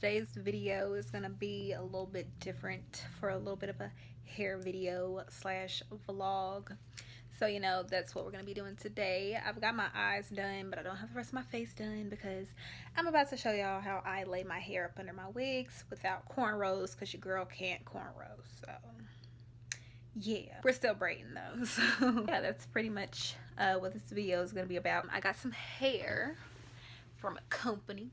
today's video is gonna be a little bit different for a little bit of a hair video slash vlog. So you know, that's what we're gonna be doing today. I've got my eyes done, but I don't have the rest of my face done because I'm about to show y'all how I lay my hair up under my wigs without cornrows, because your girl can't cornrows. So yeah, we're still braiding though. So yeah, that's pretty much what this video is gonna be about. I got some hair from a company.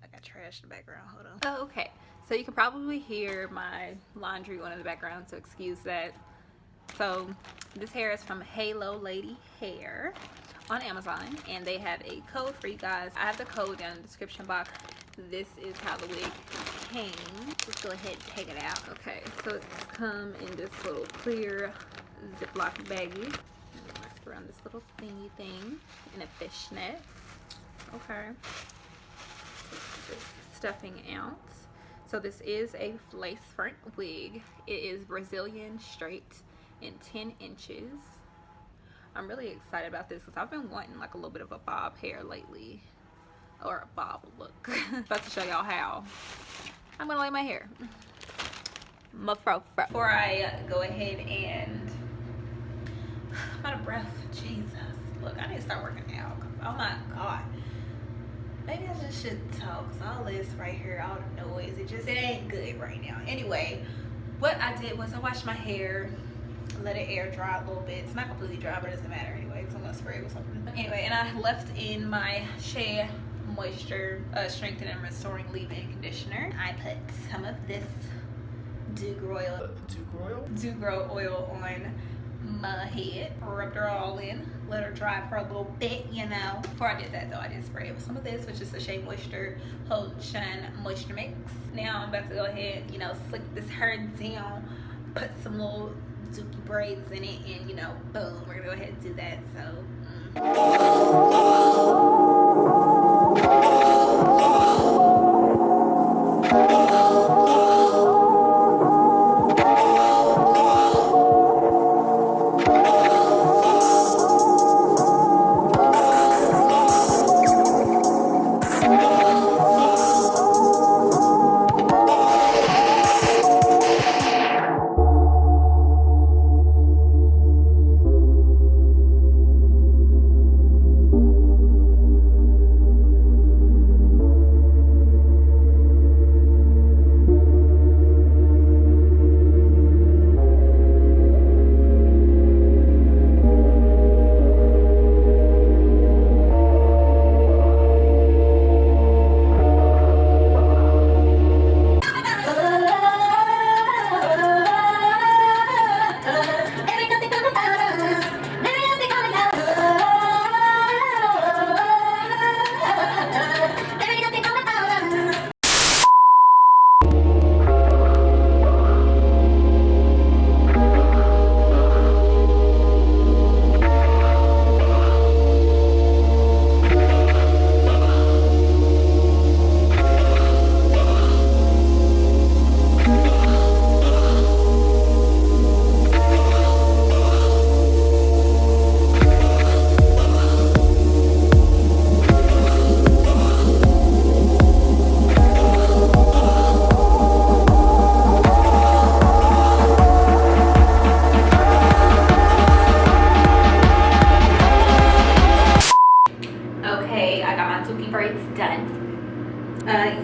I got trash in the background, hold on. Oh, okay, so you can probably hear my laundry going in the background, so excuse that. So this hair is from haloladyhair on Amazon, and they have a code for you guys. I have the code down in the description box. This is how the wig came. Let's go ahead and take it out. Okay, so it's come in this little clear Ziploc baggie. Wrapped around this little thingy thing in a fishnet. Okay, this stuffing out. So this is a lace front wig. It is Brazilian straight in 10 inches. I'm really excited about this because I've been wanting like a little bit of a bob hair lately, or a bob look. About to show y'all how I'm gonna lay my hair. Before I go ahead and I'm out of breath. Jesus, look, I need to start working out. Oh my god, maybe I just should talk, because all this right here, all the noise, it ain't good right now. Anyway, what I did was I washed my hair, let it air dry a little bit. It's not completely dry, but it doesn't matter anyway, because I'm gonna spray it with something. Anyway, and I left in my Sade moisture strengthening and restoring leave-in conditioner. I put some of this Dugro oil on my head, rubbed her all in, let her dry for a little bit, you know. Before I did that though, I did spray it with some of this, which is the Sade Moisture Hold and Shine Moisture Mix. Now I'm about to go ahead, you know, slick this hair down, put some little dookie braids in it, and you know, boom, we're gonna go ahead and do that.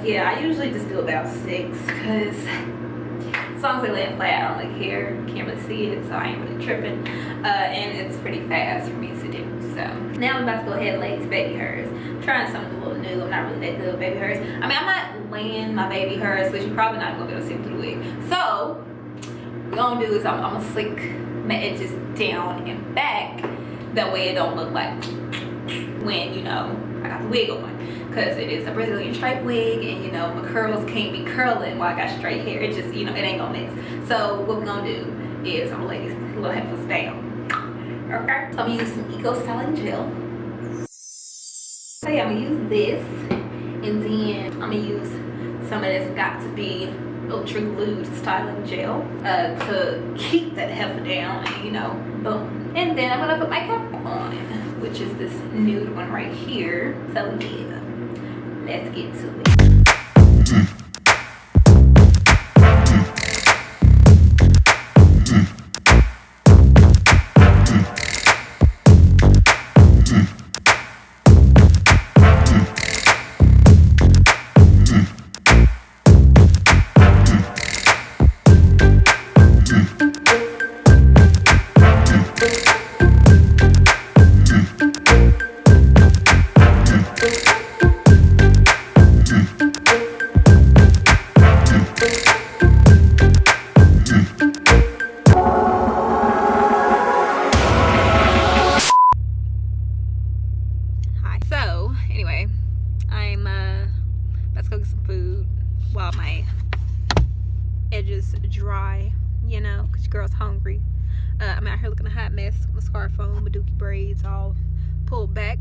Yeah, I usually just do about 6, because as long as they lay it flat, I don't really care. Can't really see it, so I ain't really tripping. And it's pretty fast for me to do. So now I'm about to go ahead and lay these baby hairs. I'm trying something a little new. I'm not really that good with baby hairs. I mean, I'm not laying my baby hairs, which you're probably not gonna be able to see through the wig. So what I'm gonna do is I'm gonna slick my edges down and back. That way it don't look like when, you know, I got the wig on. Because it is a Brazilian straight wig, and you know, my curls can't be curling while I got straight hair. It just, you know, it ain't gonna mix. So what we're gonna do is I'm gonna lay these little heifers down. Okay, so I'm gonna use some Eco Styling Gel. So yeah, I'm gonna use this, and then I'm gonna use some of this Got to Be Ultra Glued Styling Gel to keep that heifer down, and you know, boom. And then I'm gonna put my cap on, which is this nude one right here. So yeah, let's get to it. anyway, I'm let's go get some food while my edges dry, you know, because your girl's hungry. I'm out here looking a hot mess with my scarf on, my dookie braids all pulled back.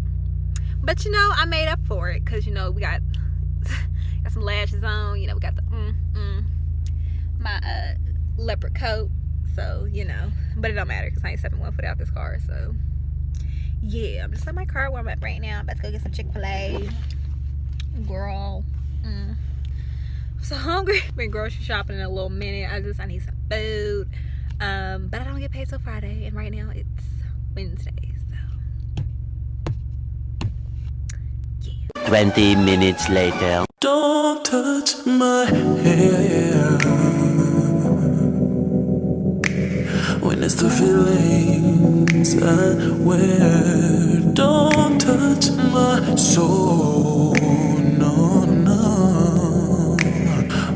But you know, I made up for it because, you know, we got some lashes on, you know, we got the my leopard coat, so you know, but it don't matter because I ain't stepping 1 foot out this car. So yeah, I'm just in my car where I'm at right now. I'm about to go get some Chick-fil-A. Girl, I'm so hungry. Been grocery shopping in a little minute. I need some food, but I don't get paid till Friday, and right now it's Wednesday, so yeah. 20 minutes later. Don't touch my hair when it's the feelings I wear. Don't touch my soul, no, no.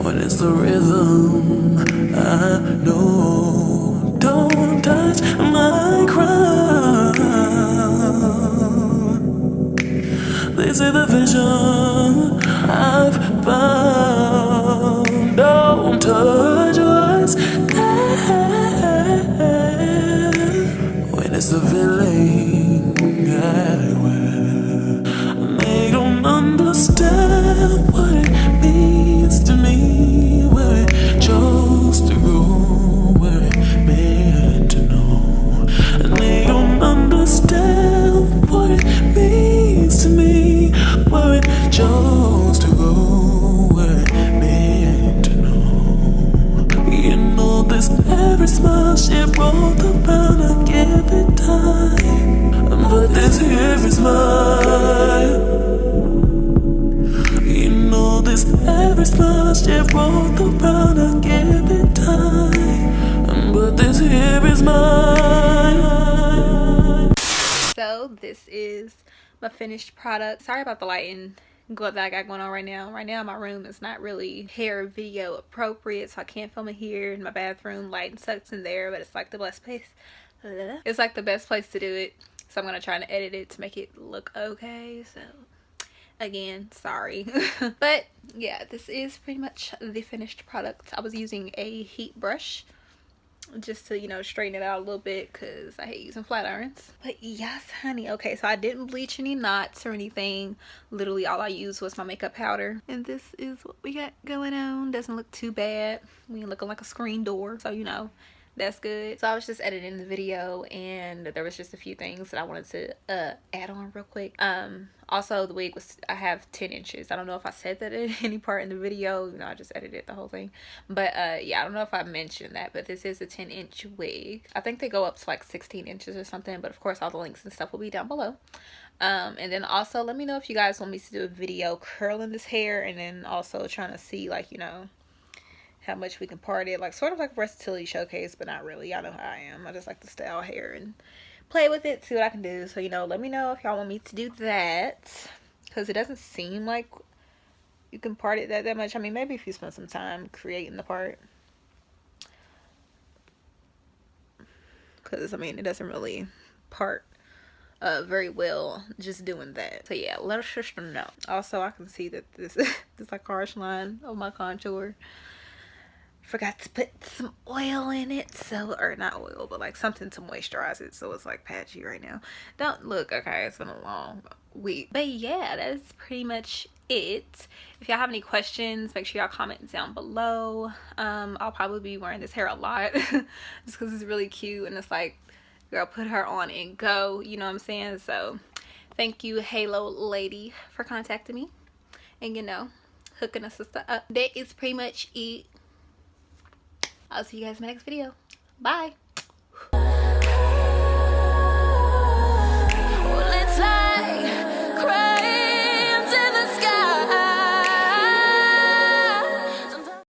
When it's the rhythm I know. Don't touch my crown. They say the vision I've found. Don't touch what's there when it's the feeling I wear. They don't understand what it means to me, where it chose to go, where it meant to know. And they don't understand what it means to me, where it chose to go, where it meant to know. You know this every smile she rolled around, I give it time. But this every smile, you know this every smile she rolled around, I give it time. But this every smile. So this is my finished product. Sorry about the lighting that I got going on right now. Right now my room is not really hair video appropriate, so I can't film it here in my bathroom. Lighting sucks in there, but it's like the best place. It's like the best place to do it. So I'm gonna try to edit it to make it look okay. So again, sorry. But yeah, this is pretty much the finished product. I was using a heat brush just to, you know, straighten it out a little bit because I hate using flat irons. But yes, honey. Okay, so I didn't bleach any knots or anything. Literally all I used was my makeup powder, and this is what we got going on. Doesn't look too bad. We ain't looking like a screen door, so you know, that's good. So I was just editing the video, and there was just a few things that I wanted to add on real quick. Also the wig was, I have 10 inches. I don't know if I said that in any part in the video, you know, I just edited the whole thing. But yeah, I don't know if I mentioned that, but this is a 10-inch wig. I think they go up to like 16 inches or something, but of course all the links and stuff will be down below. And then also let me know if you guys want me to do a video curling this hair, and then also trying to see, like, you know, how much we can part it, like sort of like a versatility showcase, but not really. Y'all know how I am. I just like to style hair and play with it, see what I can do. So, you know, let me know if y'all want me to do that, because it doesn't seem like you can part it that much. I mean, maybe if you spend some time creating the part, because I mean, it doesn't really part very well just doing that. So yeah, let us just know. Also, I can see that this this like harsh line of my contour. Forgot to put some oil in it, so, or not oil, but like something to moisturize it, so it's like patchy right now. Don't look, okay, it's been a long week. But yeah, that's pretty much it. If y'all have any questions, make sure y'all comment down below. I'll probably be wearing this hair a lot just because it's really cute, and it's like, girl, put her on and go, you know what I'm saying? So thank you, Halo Lady, for contacting me and, you know, hooking a sister up. That is pretty much it. I'll see you guys in my next video. Bye.